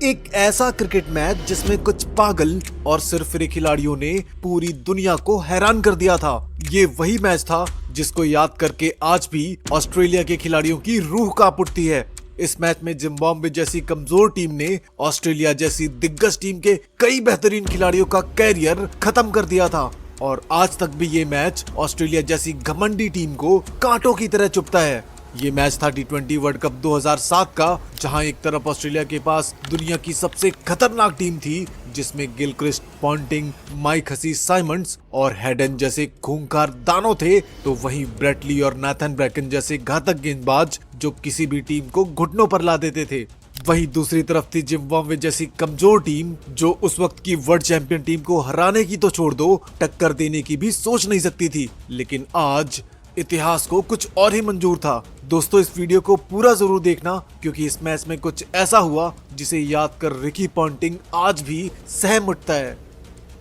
एक ऐसा cricket match जिसमें कुछ पागल और सिरफिरे खिलाड़ियों ने पूरी दुनिया को हैरान कर दिया था। ये वही मैच था जिसको याद करके आज भी ऑस्ट्रेलिया के खिलाड़ियों की रूह कांप उठती है। इस मैच में जिम्बाब्वे जैसी कमजोर टीम ने ऑस्ट्रेलिया जैसी दिग्गज टीम के कई बेहतरीन खिलाड़ियों का कैरियर खत्म कर दिया था और आज तक भी ये मैच ऑस्ट्रेलिया जैसी घमंडी टीम को कांटों की तरह चुभता है। ये मैच था टी20 वर्ल्ड कप 2007 का, जहां एक तरफ ऑस्ट्रेलिया के पास दुनिया की सबसे खतरनाक टीम थी जिसमें Gilchrist, Ponting, Mike Hussey, Symonds और हेडन जैसे खूंखार दानव थे, तो वहीं ब्रेटली और नाथन ब्रैकन जैसे घातक गेंदबाज जो किसी भी टीम को घुटनों पर ला देते थे। वहीं दूसरी तरफ थी जिम्बाब्वे जैसी कमजोर टीम जो उस वक्त की वर्ल्ड चैंपियन टीम को हराने की तो छोड़ दो, टक्कर देने की भी सोच नहीं सकती थी। लेकिन आज इतिहास को कुछ और ही मंजूर था। दोस्तों, इस वीडियो को पूरा जरूर देखना क्योंकि इस मैच में कुछ ऐसा हुआ जिसे याद कर रिकी पॉन्टिंग आज भी सहम उठता है।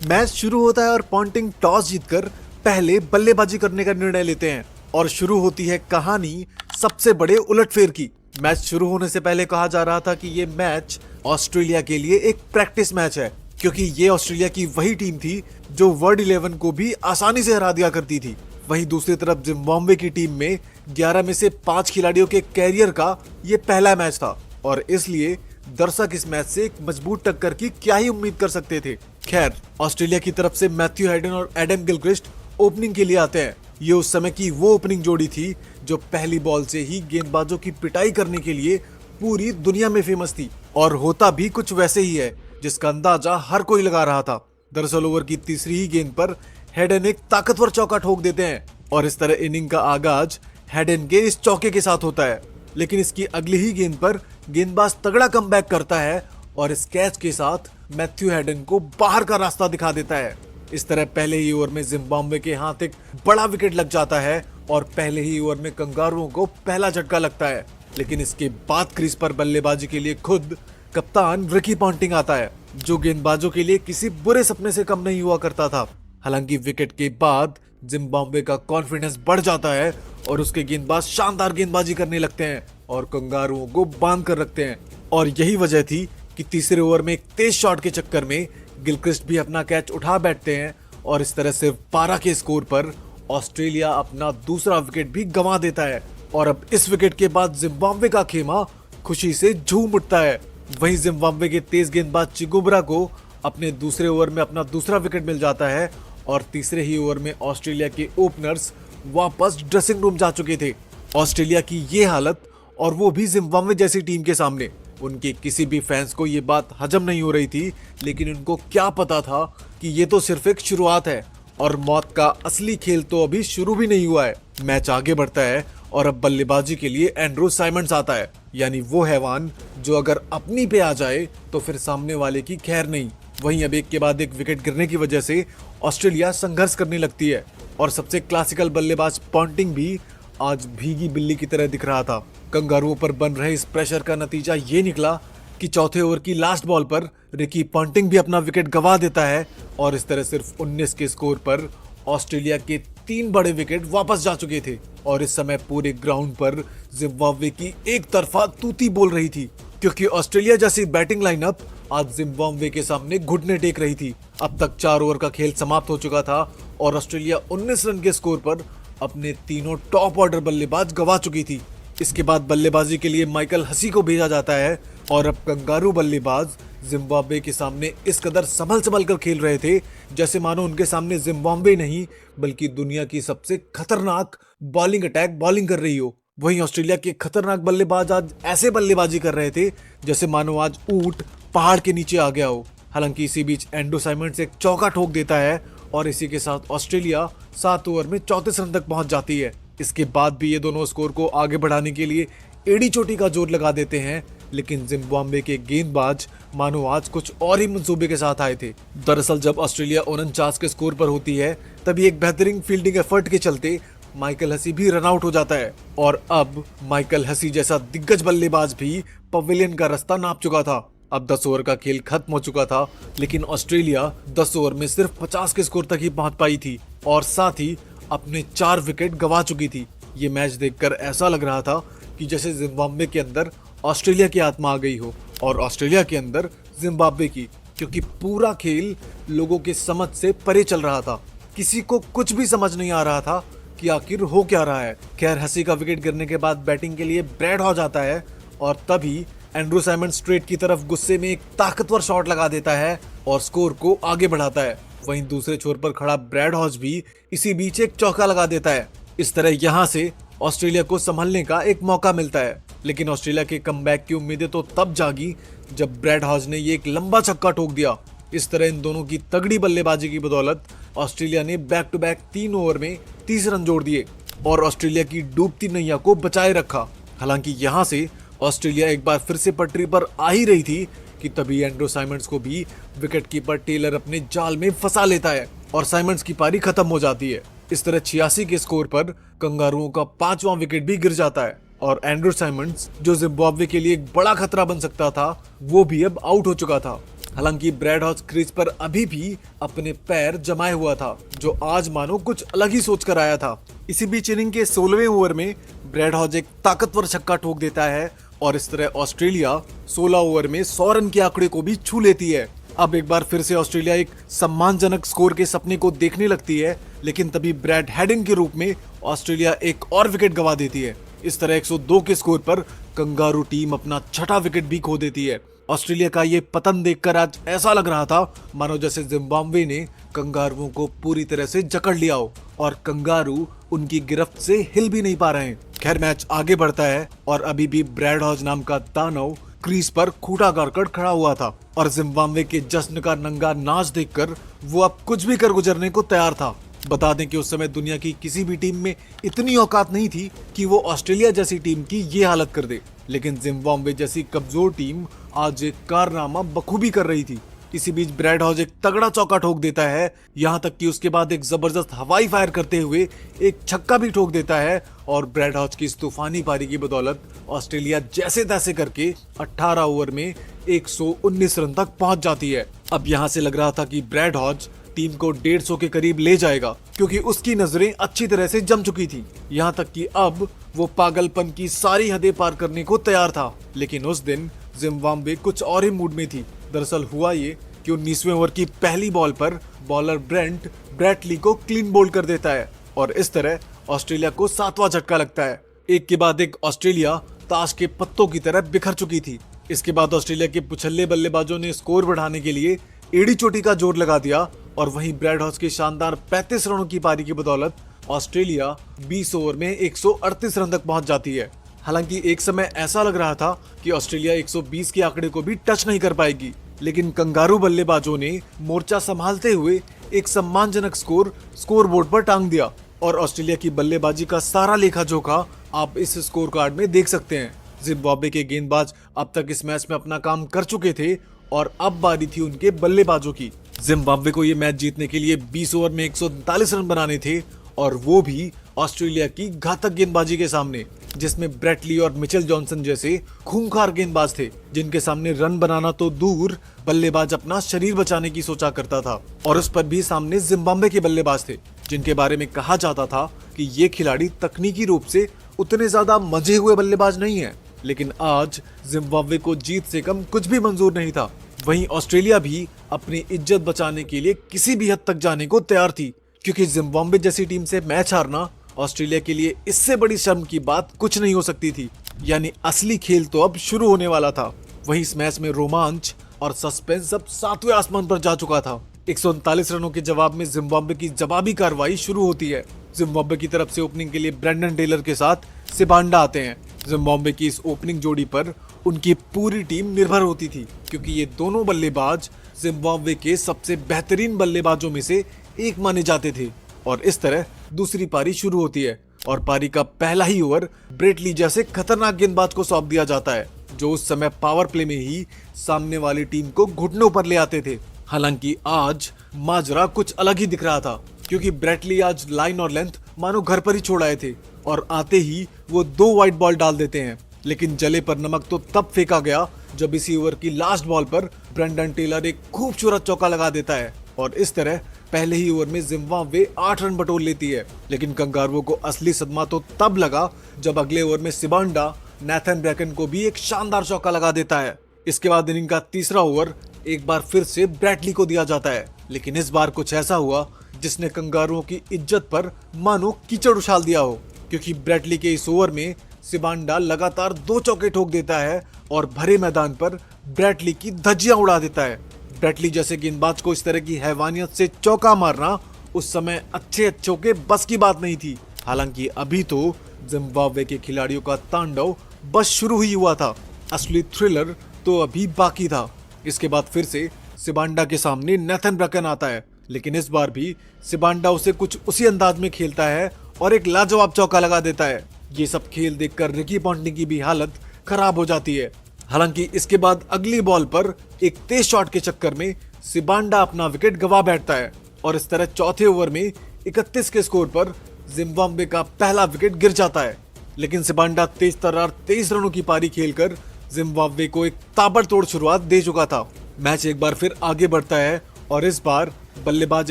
मैच शुरू होता है और पॉन्टिंग टॉस जीतकर पहले बल्लेबाजी करने का निर्णय लेते हैं और शुरू होती है कहानी सबसे बड़े उलटफेर की। मैच शुरू होने से पहले कहा जा रहा था कि ये मैच ऑस्ट्रेलिया के लिए एक प्रैक्टिस मैच है, क्योंकि ये ऑस्ट्रेलिया की वही टीम थी जो वर्ल्ड 11 को भी आसानी से हरा दिया करती थी। वहीं दूसरी तरफ जिम्बाब्वे की टीम में 11 में से 5 खिलाड़ियों के कैरियर का ये पहला मैच था और इसलिए दर्शक इस मैच से एक मजबूत टक्कर की क्या ही उम्मीद कर सकते थे। खैर, ऑस्ट्रेलिया की तरफ से मैथ्यू हेडन और एडम गिलक्रिस्ट ओपनिंग के लिए आते हैं। ये उस समय की वो ओपनिंग जोड़ी थी जो पहली बॉल से ही गेंदबाजों की पिटाई करने के लिए पूरी दुनिया में फेमस थी और होता भी कुछ वैसे ही है जिसका अंदाजा हर कोई लगा रहा था। दरअसल ओवर की तीसरी ही गेंद पर हेडन एक ताकतवर चौका ठोक देते हैं और इस तरह इनिंग का आगाज हेडन के इस चौके के साथ होता है। लेकिन इसकी अगली ही गेंद पर गेंदबाज तगड़ा कमबैक करता है और इस कैच के साथ मैथ्यू हेडन को बाहर का रास्ता दिखा देता है। इस तरह पहले ही ओवर में जिम्बाब्वे के हाथ एक बड़ा विकेट लग जाता है और पहले ही ओवर में कंगारुओं को पहला झटका लगता है। लेकिन इसके बाद क्रीज पर बल्लेबाजी के लिए खुद कप्तान रिकी पॉन्टिंग आता है, जो गेंदबाजों के लिए किसी बुरे सपने से कम नहीं हुआ करता था। हालांकि विकेट के बाद जिम्बाब्वे का कॉन्फिडेंस बढ़ जाता है और उसके गेंदबाज शानदार गेंदबाजी करने लगते हैं और कंगारुओं को बांध कर रखते हैं। और यही वजह थी कि तीसरे ओवर में एक तेज शॉट के चक्कर में गिलक्रिस्ट भी अपना कैच उठा बैठते हैं और इस तरह सिर्फ 12 के स्कोर पर ऑस्ट्रेलिया अपना दूसरा विकेट भी गंवा देता है। और अब इस विकेट के बाद जिम्बाब्वे का खेमा खुशी से झूम उठता है। वहीं जिम्बाब्वे के तेज गेंदबाज चिगुबरा को अपने दूसरे ओवर में अपना दूसरा विकेट मिल जाता है और तीसरे ही ओवर में ऑस्ट्रेलिया के ओपनर्स वापस ड्रेसिंग रूम जा चुके थे। ऑस्ट्रेलिया की ये हालत, और वो भी जिम्बाब्वे जैसी टीम के सामने, उनके किसी भी फैंस को ये बात हजम नहीं हो रही थी। लेकिन उनको क्या पता था कि ये तो सिर्फ एक शुरुआत है और मौत का असली खेल तो अभी शुरू भी नहीं हुआ है। मैच आगे बढ़ता है और अब बल्लेबाजी के लिए एंड्रू साइमंड्स आता है, यानी वो हैवान जो अगर अपनी पे आ जाए तो फिर सामने वाले की खैर नहीं। वहीं अब एक के बाद एक विकेट गिरने की वजह से ऑस्ट्रेलिया संघर्ष करने लगती है और सबसे क्लासिकल बल्लेबाज पॉन्टिंग भी आज भीगी बिल्ली की तरह दिख रहा था। कंगारुओं पर बन रहे इस प्रेशर का नतीजा ये निकला कि चौथे ओवर की लास्ट बॉल पर रिकी पॉन्टिंग भी अपना विकेट गंवा देता है और इस तरह सिर्फ 19 के स्कोर पर ऑस्ट्रेलिया के 3 बड़े विकेट वापस जा चुके थे और इस समय पूरे ग्राउंड पर जिम्बाब्वे की एक तरफा तूती बोल रही थी, क्योंकि ऑस्ट्रेलिया जैसी बैटिंग लाइनअप आज जिम्बाब्वे के सामने घुटने टेक रही थी। अब तक 4 ओवर का खेल समाप्त हो चुका था और ऑस्ट्रेलिया 19 रन के स्कोर पर अपने तीनों टॉप ऑर्डर बल्लेबाज गंवा चुकी थी। इसके बाद बल्लेबाजी के लिए माइकल हसी को भेजा जाता है और अब कंगारू बल्लेबाज जिम्बाब्वे के सामने इस कदर संभल कर खेल रहे थे जैसे मानो उनके सामने जिम्बाब्वे नहीं बल्कि दुनिया की सबसे खतरनाक बॉलिंग अटैक बॉलिंग कर रही हो। वहीं ऑस्ट्रेलिया के खतरनाक बल्लेबाज आज ऐसे बल्लेबाजी कर रहे थे जैसे मानो आज ऊंट पहाड़ के नीचे आ गया हो। हालांकि इसी बीच एंड्रू साइमंड्स एक चौका ठोक देता है और इसी के साथ ऑस्ट्रेलिया 7 ओवर में 34 रन तक पहुंच जाती है। इसके बाद भी ये दोनों स्कोर को आगे बढ़ाने के लिए एड़ी चोटी का जोर लगा देते हैं, लेकिन जिम्बाब्वे के गेंदबाज मानो आज कुछ और ही मंसूबे के साथ आए थे। दरअसल जब ऑस्ट्रेलिया 49 के स्कोर पर होती है तभी एक बेहतरीन फील्डिंग एफर्ट के चलते माइकल हसी भी रन आउट हो जाता है और अब माइकल हसी जैसा दिग्गज बल्लेबाज भी पवेलियन का रास्ता नाप चुका था। अब 10 ओवर का खेल खत्म हो चुका था, लेकिन ऑस्ट्रेलिया 10 ओवर में सिर्फ 50 के स्कोर तक ही पहुंच पाई थी और साथ ही अपने 4 विकेट गंवा चुकी थी। ये मैच देखकर ऐसा लग रहा था कि जैसे जिम्बाब्वे के अंदर ऑस्ट्रेलिया की आत्मा आ गई हो और ऑस्ट्रेलिया के अंदर जिम्बाब्वे की, क्योंकि पूरा खेल लोगों के समझ से परे चल रहा था। किसी को कुछ भी समझ नहीं आ रहा था कि आखिर हो क्या रहा है। खैर, हंसी का विकेट गिरने के बाद बैटिंग के लिए ब्रैड हॉज आता है और तभी एंड्रू साइमंड्स स्ट्रेट की तरफ गुस्से में एक ताकतवर शॉट लगा देता है और स्कोर को आगे बढ़ाता है। वहीं दूसरे छोर पर खड़ा ब्रैड हॉज भी इसी बीच एक चौका लगा देता है। इस तरह यहाँ से ऑस्ट्रेलिया को संभलने का एक मौका मिलता है, लेकिन ऑस्ट्रेलिया के कमबैक की उम्मीदें तो तब जागी जब ब्रैड हॉज ने ये एक लंबा छक्का ठोक दिया। इस तरह इन दोनों की तगड़ी बल्लेबाजी की बदौलत ऑस्ट्रेलिया ने बैक टू बैक 3 ओवर में 30 रन जोड़ दिए और ऑस्ट्रेलिया की डूबती नैया को बचाए रखा। हालांकि यहाँ से ऑस्ट्रेलिया एक बार फिर से पटरी पर आ ही रही थी कि तभी एंड्रू साइमंड्स को भी विकेटकीपर टेलर अपने जाल में फंसा लेता है और साइमंड्स की पारी खत्म हो जाती है। इस तरह 86 के स्कोर पर कंगारुओं का 5वां विकेट भी गिर जाता है और एंड्रू साइमंड्स, जो जिम्बाब्वे के लिए एक बड़ा खतरा बन सकता था, वो भी अब आउट हो चुका था। हालांकि ब्रैड हॉज क्रीज पर अभी भी अपने पैर जमाए हुआ था, जो आज मानो कुछ अलग ही सोच कर आया था। इसी बीच इनिंग के 16वें ओवर में ब्रैड हॉज एक ताकतवर छक्का ठोक देता है और इस तरह ऑस्ट्रेलिया 16 ओवर में 100 रन के आंकड़े को भी छू लेती है। अब एक बार फिर से ऑस्ट्रेलिया एक सम्मानजनक स्कोर के सपने को देखने लगती है, लेकिन तभी ब्रैड हेडिंग के रूप में ऑस्ट्रेलिया एक और विकेट गंवा देती है। इस तरह 102 के स्कोर पर कंगारू टीम अपना 6ठा विकेट भी खो देती है। ऑस्ट्रेलिया का ये पतन देखकर आज ऐसा लग रहा था मानो जैसे जिम्बाब्वे ने कंगारुओं को पूरी तरह से जकड़ लिया हो और कंगारू उनकी गिरफ्त से हिल भी नहीं पा रहे हैं। खैर, मैच आगे बढ़ता है और अभी भी ब्रैड हॉज नाम का दानव क्रीज पर खूंटा गाड़कर खड़ा हुआ था और जिम्बाब्वे के जश्न का नंगा नाच देखकर वो अब कुछ भी कर गुजरने को तैयार था। बता दें कि उस समय दुनिया की किसी भी टीम में इतनी औकात नहीं थी कि वो ऑस्ट्रेलिया जैसी टीम की ये हालत कर दे, लेकिन जिम्बाब्वे जैसी कमजोर टीम आज एक कारनामा बखूबी कर रही थी। इसी बीच ब्रैड हॉज एक तगड़ा चौका ठोक देता है, यहाँ तक कि उसके बाद एक जबरदस्त हवाई फायर करते हुए एक छक्का भी ठोक देता है और ब्रैड हॉज की इस तूफानी पारी की बदौलत ऑस्ट्रेलिया जैसे तैसे करके 18 ओवर में 119 रन तक पहुंच जाती है। अब यहाँ से लग रहा था कि ब्रैड हॉज टीम को 150 के करीब ले जाएगा, क्योंकि उसकी नजरें अच्छी तरह से जम चुकी थी। यहाँ तक कि अब वो पागलपन की सारी हदें पार करने को तैयार था। लेकिन उस दिन जिम्बाब्वे कुछ और ही मूड में थी। दरअसल हुआ ये कि 19वें ओवर की पहली बॉल पर बॉलर ब्रेंट ब्रैटली को क्लीन बोल्ड कर देता है और इस तरह ऑस्ट्रेलिया को 7वां झटका लगता है। एक के बाद एक ऑस्ट्रेलिया ताश के पत्तों की तरह बिखर चुकी थी। इसके बाद ऑस्ट्रेलिया के पुछल्ले बल्लेबाजों ने स्कोर बढ़ाने के लिए एड़ी चोटी का जोर लगा दिया और वहीं ब्रैड हॉज की शानदार 35 रनों की पारी की बदौलत ऑस्ट्रेलिया 20 ओवर में 138 रन तक पहुंच जाती है। हालांकि एक समय ऐसा लग रहा था कि ऑस्ट्रेलिया 120 के आंकड़े को भी टच नहीं कर पाएगी, लेकिन कंगारू बल्लेबाजों ने मोर्चा संभालते हुए एक सम्मानजनक स्कोर बोर्ड पर टांग दिया और ऑस्ट्रेलिया की बल्लेबाजी का सारा लेखा जोखा आप इस स्कोर कार्ड में देख सकते हैं। जिम्बाब्वे के गेंदबाज अब तक इस मैच में अपना काम कर चुके थे और अब बारी थी उनके बल्लेबाजों की। जिम्बाब्वे को ये मैच जीतने के लिए 20 ओवर में 139 रन बनाने थे और वो भी ऑस्ट्रेलिया की घातक गेंदबाजी के सामने, जिसमें ब्रैटली और मिचेल जॉनसन जैसे खूंखार गेंदबाज थे, जिनके सामने रन बनाना तो दूर बल्लेबाज अपना शरीर बचाने की सोचा करता था। और उस पर भी सामने जिम्बाब्वे के बल्लेबाज थे, जिनके बारे में कहा जाता था कि ये खिलाड़ी तकनीकी रूप से उतने ज्यादा मजे हुए बल्लेबाज नहीं है। लेकिन आज जिम्बाब्वे को जीत से कम कुछ भी मंजूर नहीं था। वहीं ऑस्ट्रेलिया भी अपनी इज्जत बचाने के लिए किसी भी हद तक जाने को तैयार थी, क्योंकि जिम्बाब्वे जैसी टीम से मैच हारना ऑस्ट्रेलिया के लिए इससे बड़ी शर्म की बात कुछ नहीं हो सकती थी। यानी असली खेल तो अब शुरू होने वाला था। वहीं इस मैच में रोमांच और सस्पेंस अब 7वें आसमान पर जा चुका था। 139 रनों के जवाब में जिम्बाब्वे की जवाबी कार्रवाई शुरू होती है। जिम्बाब्वे की तरफ से ओपनिंग के लिए ब्रेंडन टेलर के साथ सिबांडा आते हैं। जिम्बाब्वे की इस ओपनिंग जोड़ी पर उनकी पूरी टीम निर्भर होती थी, क्योंकि ये दोनों बल्लेबाज जिम्बाब्वे के सबसे बेहतरीन बल्लेबाजों में से एक माने जाते थे। और इस तरह दूसरी पारी शुरू होती है और पारी का पहला ही ओवर ब्रेटली जैसे खतरनाक गेंदबाज को सौंप दिया जाता है, जो उस समय पावर प्ले में ही सामने वाली टीम को घुटनों पर ले आते थे। हालांकि आज माजरा कुछ अलग ही दिख रहा था, क्योंकि ब्रैटली आज लाइन और लेंथ मानो घर पर ही छोड़ आए थे और आते ही वो 2 वाइड बॉल डाल देते हैं। लेकिन जले पर नमक तो तब फेंका गया जब इसी ओवर की लास्ट बॉल पर ब्रेंडन टेलर एक खूबसूरत चौका लगा देता है और इस तरह पहले ही ओवर में जिम्बाब्वे 8 रन बटोर लेती है। लेकिन कंगारुओं को असली सदमा तो तब लगा जब अगले ओवर में सिबांडा नेथन ब्रैकन को भी एक शानदार चौका लगा देता है इसके बाद इनिंग का तीसरा ओवर एक बार फिर से ब्रैडली को दिया जाता है, लेकिन इस बार कुछ ऐसा हुआ जिसने कंगारुओं की इज्जत पर मानो कीचड़ उछाल दिया हो, क्योंकि ब्रैडली के इस ओवर में सिबांडा लगातार 2 चौके ठोक देता है और भरे मैदान पर ब्रैडली की धज्जियां उड़ा देता है। ब्रैडली जैसे गेंदबाज को इस तरह की हैवानियत से चौका मारना उस समय अच्छों के बस की बात नहीं थी। हालांकि अभी तो जिम्बाब्वे के खिलाड़ियों का तांडव बस शुरू ही हुआ था, असली थ्रिलर तो अभी बाकी था। इसके बाद फिर से सिबांडा के सामने नेथन ब्रैकन आता है, लेकिन इस बार भी सिबांडा उसे कुछ उसी अंदाज में खेलता है और एक लाजवाब चौका लगा देता है। ये सब खेल देखकर रिकी पॉन्टिंग की भी हालत खराब हो जाती है। हालांकि इसके बाद अगली बॉल पर एक तेज शॉट के चक्कर में सिबांडा अपना विकेट गंवा बैठता है और इस तरह चौथे ओवर में 31 के स्कोर पर जिम्बाब्वे का पहला विकेट गिर जाता है। लेकिन सिबांडा तेज तर्रार 23 रनों की पारी खेलकर जिम्बाब्वे को एक ताबड़तोड़ शुरुआत दे चुका था। मैच एक बार फिर आगे बढ़ता है और इस बार बल्लेबाज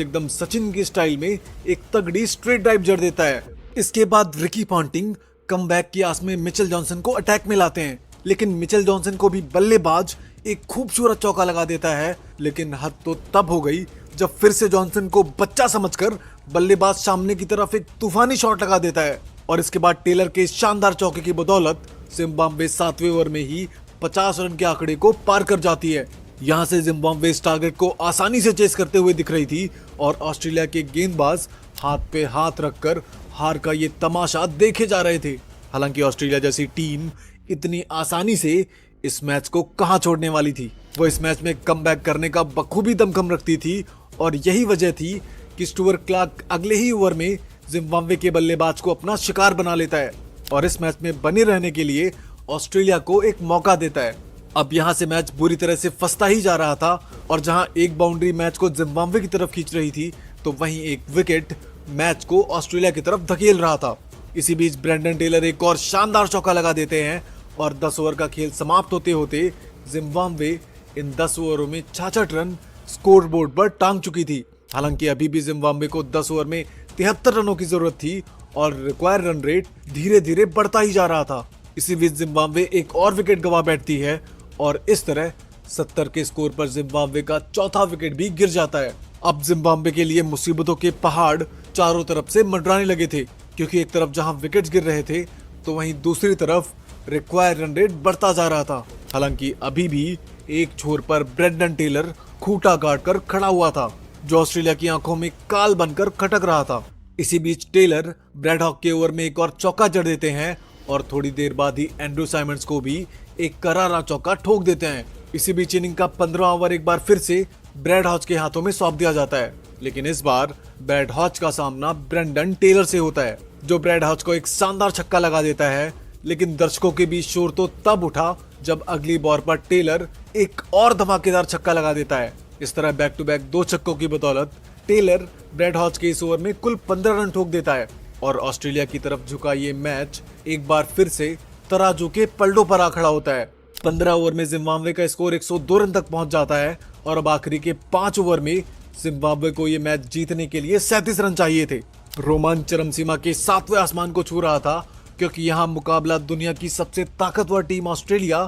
एकदम सचिन की स्टाइल में एक तगड़ी स्ट्रेट ड्राइव जड़ देता है। इसके बाद रिकी पॉन्टिंग कमबैक की आस में मिचेल जॉनसन को अटैक में लाते हैं, लेकिन मिचेल जॉनसन को भी बल्लेबाज एक खूबसूरत चौका लगा देता है। लेकिन हद तो तब हो गई जब फिर से जॉनसन को बच्चा समझकर बल्लेबाज सामने की तरफ एक तूफानी शॉट लगा देता है और इसके बाद टेलर के शानदार चौके की बदौलत जिम्बाब्वे 7वें ओवर में ही 50 रन के आंकड़े को पार कर जाती है। यहाँ से जिम्बाब्वे इस टारगेट को आसानी से चेस करते हुए दिख रही थी और ऑस्ट्रेलिया के गेंदबाज हाथ पे हाथ रखकर हार का ये तमाशा देखे जा रहे थे। हालांकि ऑस्ट्रेलिया जैसी टीम इतनी आसानी से इस मैच को कहां छोड़ने वाली थी। वो इस मैच में कमबैक करने का बखूबी दमखम रखती थी और यही वजह थी कि स्टुअर्ट क्लार्क अगले ही ओवर में जिम्बाब्वे के बल्लेबाज को अपना शिकार बना लेता है और इस मैच में बने रहने के लिए ऑस्ट्रेलिया को एक मौका देता है। अब यहाँ से मैच बुरी तरह से फंसता ही जा रहा था और जहां एक बाउंड्री मैच को जिम्बाब्वे की तरफ खींच रही थी तो वहीं एक विकेट मैच को ऑस्ट्रेलिया की तरफ धकेल रहा था। इसी बीच ब्रेंडन टेलर एक और शानदार चौका लगा देते हैं और 10 ओवर का खेल समाप्त होते होते जिम्बाब्वे इन 10 ओवरों में 66 रन स्कोर बोर्ड पर टांग चुकी थी। हालांकि अभी भी जिम्बाब्वे को 10 ओवर में 73 रनों की जरूरत थी और रिक्वायर्ड रन रेट धीरे धीरे बढ़ता ही जा रहा था। इसी बीच जिम्बाब्वे एक और विकेट गंवा बैठती है और इस तरह 70 के स्कोर पर जिम्बाब्वे का चौथा विकेट भी गिर जाता है। अब जिम्बाब्वे के लिए मुसीबतों के पहाड़ चारों तरफ से मंडराने लगे थे, क्योंकि एक तरफ जहां विकेट्स गिर रहे थे तो वहीं दूसरी तरफ रिक्वायर्ड रन रेट बढ़ता जा रहा था। हालांकि अभी भी एक छोर पर ब्रेंडन टेलर खूंटा गाड़ कर खड़ा हुआ था, जो ऑस्ट्रेलिया की आंखों में काल बनकर खटक रहा था। इसी बीच टेलर ब्रैड हॉक के ओवर में एक और चौका जड़ देते हैं और थोड़ी देर बाद ही एंड्रू साइमंड्स को भी एक करारा चौका ठोक देते हैं। इसी बीच इनिंग का 15वां ओवर एक बार फिर से ब्रैड हॉच के हाथों में सौंप दिया जाता है, लेकिन इस बार ब्रैड हॉच का सामना ब्रेंडन टेलर से होता है, जो ब्रैड हॉच को एक शानदार छक्का लगा देता है। लेकिन दर्शकों के बीच शोर तो तब उठा जब अगली बॉल पर टेलर एक और धमाकेदार छक्का लगा देता है। इस तरह बैक टू बैक 2 छक्कों की बदौलत टेलर ब्रैड हॉच के इस ओवर में कुल 15 रन ठोक देता है और ऑस्ट्रेलिया की तरफ झुका ये मैच एक बार फिर से तराजू के पलड़ों पर आ खड़ा होता है। 15 ओवर में जिम्बाब्वे का स्कोर 102 रन तक पहुंच जाता है और अब आखिरी के 5 ओवर में जिम्बाब्वे को ये मैच जीतने के लिए 37 रन चाहिए थे। रोमांच चरम सीमा के 7वें आसमान को छू रहा था, क्योंकि यहाँ मुकाबला दुनिया की सबसे ताकतवर टीम ऑस्ट्रेलिया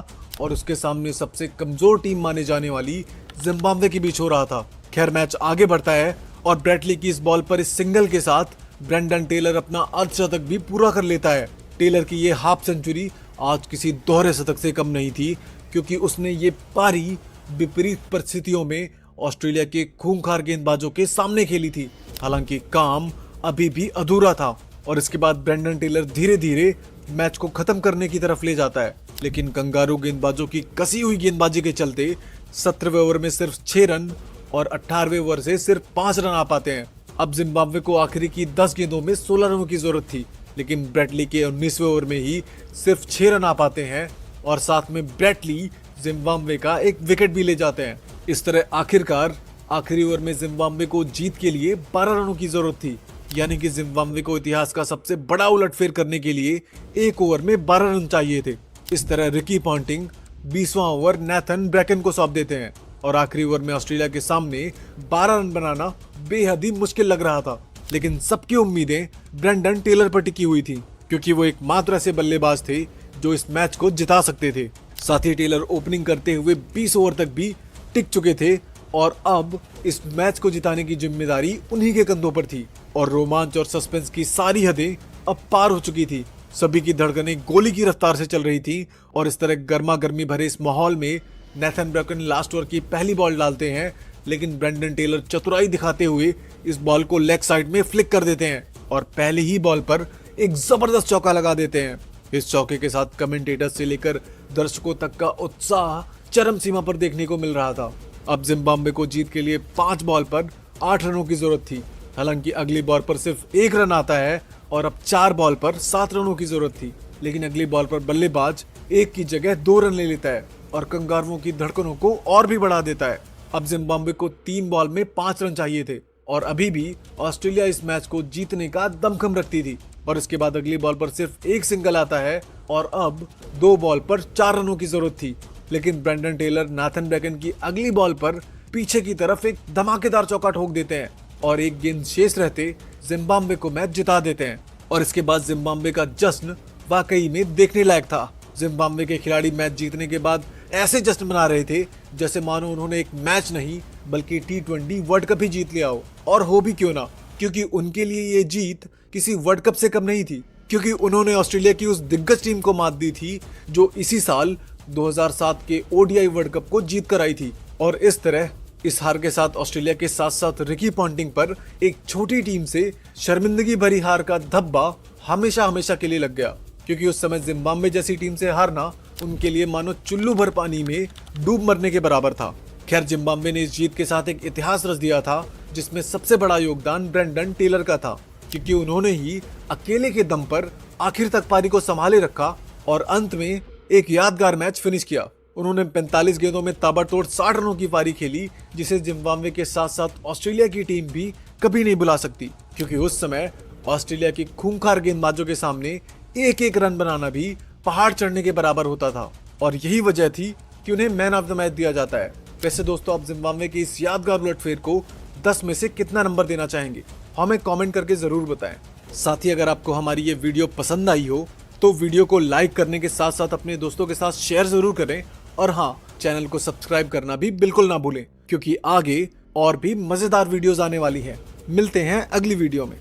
और उसके सामने सबसे कमजोर टीम माने जाने वाली जिम्बाब्वे के बीच हो रहा था। खैर मैच आगे बढ़ता है और ब्रैडली की इस बॉल पर इस सिंगल के साथ ब्रेंडन टेलर अपना अर्धशतक भी पूरा कर लेता है। टेलर की ये हाफ सेंचुरी आज किसी दोहरे शतक से कम नहीं थी, क्योंकि उसने ये पारी विपरीत परिस्थितियों में ऑस्ट्रेलिया के खूंखार गेंदबाजों के सामने खेली थी। हालांकि काम अभी भी अधूरा था और इसके बाद ब्रेंडन टेलर धीरे धीरे मैच को खत्म करने की तरफ ले जाता है, लेकिन कंगारू गेंदबाजों की कसी हुई गेंदबाजी के चलते 17वें ओवर में सिर्फ 6 रन और 18वें ओवर से सिर्फ 5 रन आ पाते हैं। अब जिम्बाब्वे को आखिरी की 10 गेंदों में 16 रनों की जरूरत थी, लेकिन ब्रैडली के 19वें ओवर में ही सिर्फ 6 रन आ पाते हैं और साथ में ब्रैडली जिम्बाब्वे का एक विकेट भी ले जाते हैं। इस तरह आखिरकार आखिरी ओवर में जिम्बाब्वे को जीत के लिए 12 रनों की जरूरत थी, यानी कि जिम्बाब्वे को इतिहास का सबसे बड़ा उलटफेर करने के लिए एक ओवर में 12 रन चाहिए थे। इस तरह रिकी पॉन्टिंग 20वां ओवर नेथन ब्रैकन को सौंप देते हैं और आखिरी ओवर में ऑस्ट्रेलिया के सामने 12 रन बनाना बेहद ही मुश्किल लग रहा था। लेकिन सबकी उम्मीदें ब्रेंडन टेलर पर टिकी हुई थी, क्योंकि वो एकमात्र ऐसे बल्लेबाज थे जो इस मैच को जिता सकते थे। साथ ही टेलर ओपनिंग करते हुए 20 ओवर तक भी टिक चुके थे और अब इस मैच को जिताने की जिम्मेदारी उन्हीं के कंधों पर थी और रोमांच और सस्पेंस की सारी हदें अब पार हो चुकी थी। सभी की धड़कनें गोली की रफ्तार से चल रही थी और इस तरह गर्मा गर्मी भरे इस माहौल में नेथन ब्रैकन लास्ट ओवर की पहली बॉल डालते हैं, लेकिन ब्रेंडन टेलर चतुराई दिखाते हुए इस बॉल को लेग साइड में फ्लिक कर देते हैं और पहले ही बॉल पर एक जबरदस्त चौका लगा देते हैं। इस चौके के साथ कमेंटेटर्स से लेकर दर्शकों तक का उत्साह चरम सीमा पर देखने को मिल रहा था। अब जिम्बाब्वे को जीत के लिए 5 बॉल पर 8 रनों की जरूरत थी। हालांकि अगली बॉल पर सिर्फ 1 रन आता है और अब 4 बॉल पर 7 रनों की जरूरत थी, लेकिन अगली बॉल पर बल्लेबाज 1 की जगह 2 रन ले लेता है और कंगारुओं की धड़कनों को और भी बढ़ा देता है। अब जिम्बाब्वे को 3 बॉल में 5 रन चाहिए थे और अभी भी ऑस्ट्रेलिया इस मैच को जीतने का दमखम रखती थी और इसके बाद अगली बॉल पर सिर्फ 1 सिंगल आता है और अब 2 बॉल पर 4 रनों की जरूरत थी, लेकिन ब्रेंडन टेलर नाथन ब्रैकन की अगली बॉल पर पीछे की तरफ एक धमाकेदार चौका ठोक देते हैं और एक गेंद शेष रहते जिम्बाब्वे को मैच जिता देते हैं। और इसके बाद जिम्बाब्वे का जश्न वाकई में देखने लायक था। जिम्बाब्वे के खिलाड़ी मैच जीतने के बाद ऐसे जश्न मना रहे थे जैसे मानो उन्होंने एक मैच नहीं बल्कि T20 वर्ल्ड कप ही जीत लिया हो, और हो भी क्यों ना, क्योंकि उनके लिए ये जीत किसी वर्ल्ड कप से कम नहीं थी, क्योंकि उन्होंने ऑस्ट्रेलिया की उस दिग्गज टीम को मात दी थी जो इसी साल 2007 के ODI वर्ल्ड कप को जीत कर आई थी। और इस तरह इस हार के साथ ऑस्ट्रेलिया के साथ साथ रिकी पॉन्टिंग पर एक छोटी टीम से शर्मिंदगी भरी हार का धब्बा हमेशा हमेशा के लिए लग गया, क्योंकि उस समय जिम्बाब्वे जैसी टीम से हारना उनके लिए मानो चुल्लू भर पानी में डूब मरने के बराबर था। खैर, जिम्बाब्वे ने इस जीत के साथ एक इतिहास रच दिया था जिसमें सबसे बड़ा योगदान ब्रेंडन टेलर का था, क्योंकि उन्होंने ही अकेले के दम पर आखिर तक पारी को संभाले रखा और अंत में एक यादगार मैच फिनिश किया। उन्होंने 45 गेंदों में ताबड़तोड़ 60 रनों की पारी खेली, जिसे जिम्बाब्वे के साथ साथ ऑस्ट्रेलिया की टीम भी कभी नहीं भुला सकती, क्योंकि उस समय ऑस्ट्रेलिया की खूंखार गेंदबाजों के सामने एक एक रन बनाना भी पहाड़ चढ़ने के बराबर होता था और यही वजह थी कि उन्हें मैन ऑफ द मैच दिया जाता है। वैसे दोस्तों, आप जिम्बाब्वे की इस यादगार उलटफेर को 10 में से कितना नंबर देना चाहेंगे, हमें कमेंट करके जरूर बताएं। साथ ही अगर आपको हमारी ये वीडियो पसंद आई हो तो वीडियो को लाइक करने के साथ साथ अपने दोस्तों के साथ शेयर जरूर करें और हाँ, चैनल को सब्सक्राइब करना भी बिल्कुल ना भूलें, क्योंकि आगे और भी मजेदार वीडियोस आने वाली हैं। मिलते हैं अगली वीडियो में।